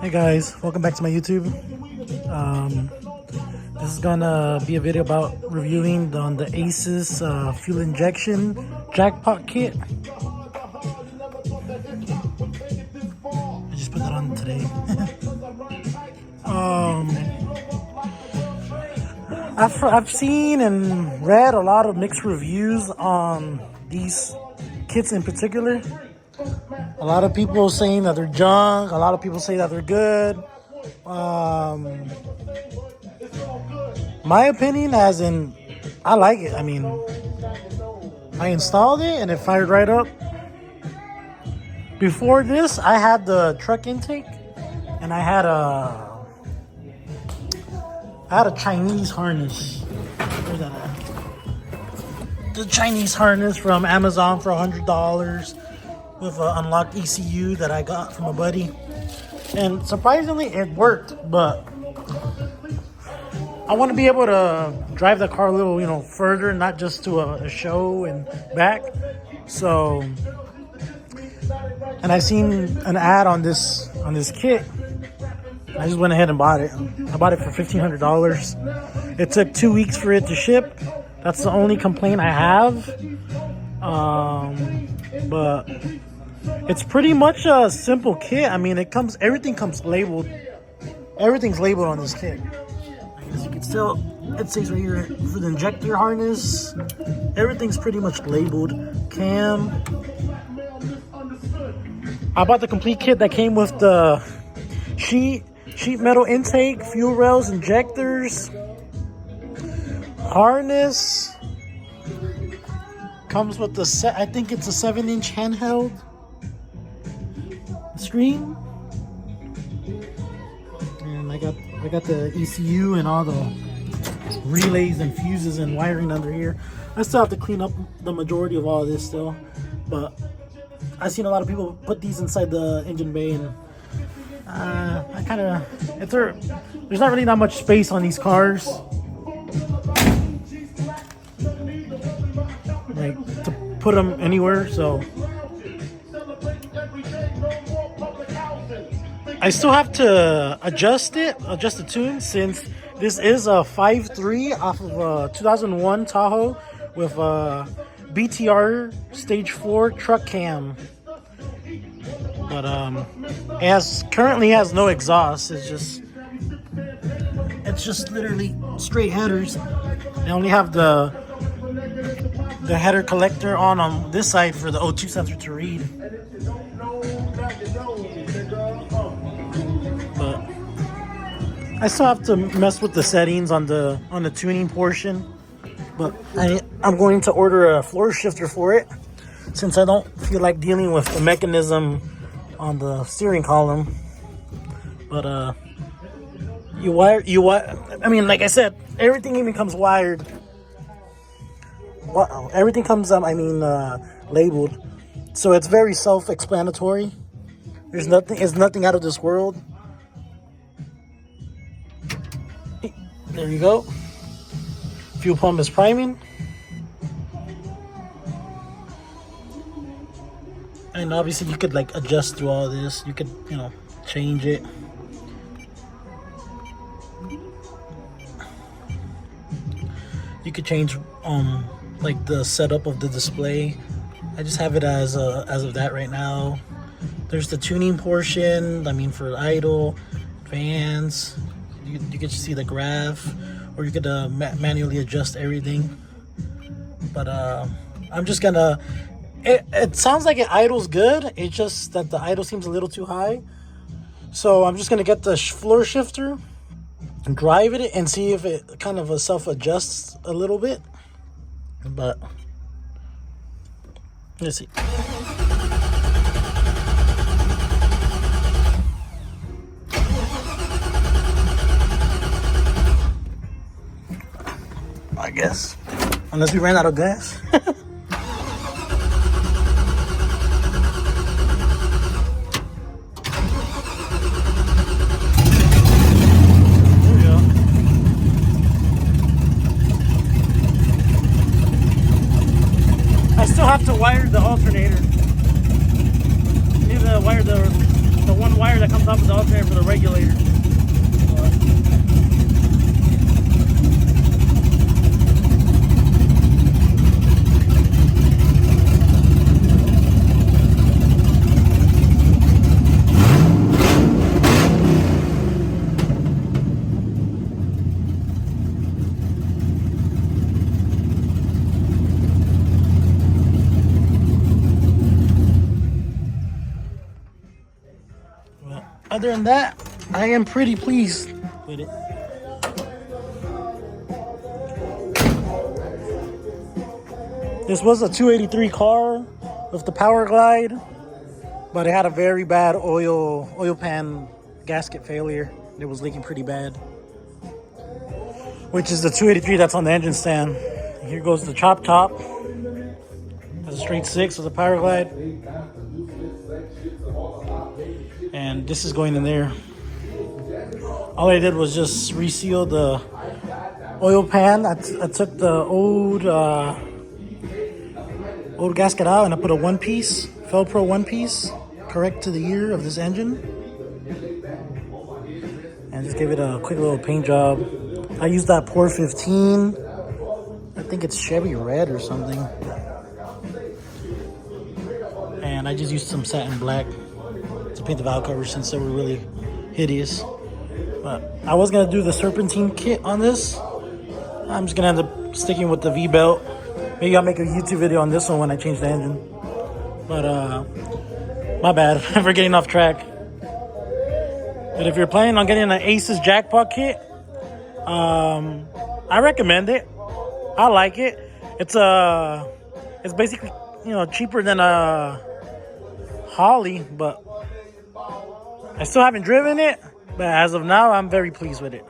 Hey guys, welcome back to my YouTube. This is gonna be a video about reviewing on the Aces fuel injection Jackpot kit. I just put that on today. I've seen and read a lot of mixed reviews on these kits in particular. A lot of people saying that they're junk. A lot of people say that they're good. My opinion, as in, I like it. I mean, I installed it and it fired right up. Before this, I had the truck intake, and I had a Chinese harness. Where's that at? The Chinese harness from Amazon for $100 with an unlocked ECU that I got from a buddy. And surprisingly, it worked, but I want to be able to drive the car a little, further, not just to a show and back. So, and I seen an ad on this kit. I just went ahead and bought it. I bought it for $1,500. It took 2 weeks for it to ship. That's the only complaint I have. But it's pretty much a simple kit. I mean, everything comes labeled. Everything's labeled on this kit. As you can tell, it says right here for the injector harness. Everything's pretty much labeled. Cam. I bought the complete kit that came with the sheet metal intake, fuel rails, injectors, harness. Comes with the set. I think it's a 7-inch handheld screen, and I got the ECU and all the relays and fuses and wiring under here. I still have to clean up the majority of all of this still, but I've seen a lot of people put these inside the engine bay, and there's not really that much space on these cars, like to put them anywhere, so I still have to adjust the tune, since this is a 5.3 off of a 2001 Tahoe with a BTR stage 4 truck cam. But currently has no exhaust. It's just literally straight headers. They only have the header collector on this side for the O2 sensor to read. But I still have to mess with the settings on the tuning portion. But I'm going to order a floor shifter for it, since I don't feel like dealing with the mechanism on the steering column. But I mean, like I said, everything even comes wired. Everything comes labeled, so it's very self-explanatory. It's nothing out of this world. There you go. Fuel pump is priming. And obviously you could adjust through all this. You could, change it. You could change the setup of the display. I just have it as of that right now. There's the tuning portion. For idle, advance. You can see the graph, or you could manually adjust everything. But I'm just gonna. It sounds like it idles good. It's just that the idle seems a little too high. So I'm just gonna get the floor shifter and drive it and see if it kind of self-adjusts a little bit. But let's see. I guess, unless we ran out of gas. I still have to wire the alternator. I need to wire the one wire that comes off of the alternator for the regulator. Other than that, I am pretty pleased with it. This was a 283 car with the Power Glide, but it had a very bad oil pan gasket failure. It was leaking pretty bad, which is the 283 that's on the engine stand. Here goes the chop top. That's a straight 6 with a Power Glide. And this is going in there. All I did was just reseal the oil pan. I took the old gasket out and I put a one-piece, Felpro one-piece, correct to the year of this engine. And just give it a quick little paint job. I used that Pour 15. I think it's Chevy Red or something. And I just used some satin black to paint the valve covers since they were really hideous. But I was gonna do the serpentine kit on this. I'm just gonna end up sticking with the V-belt. Maybe I'll make a YouTube video on this one when I change the engine. But my bad for getting off track. But if you're planning on getting an Aces Jackpot kit, I recommend it. I like it. It's basically, you know, cheaper than a Holly, but I still haven't driven it, but as of now, I'm very pleased with it.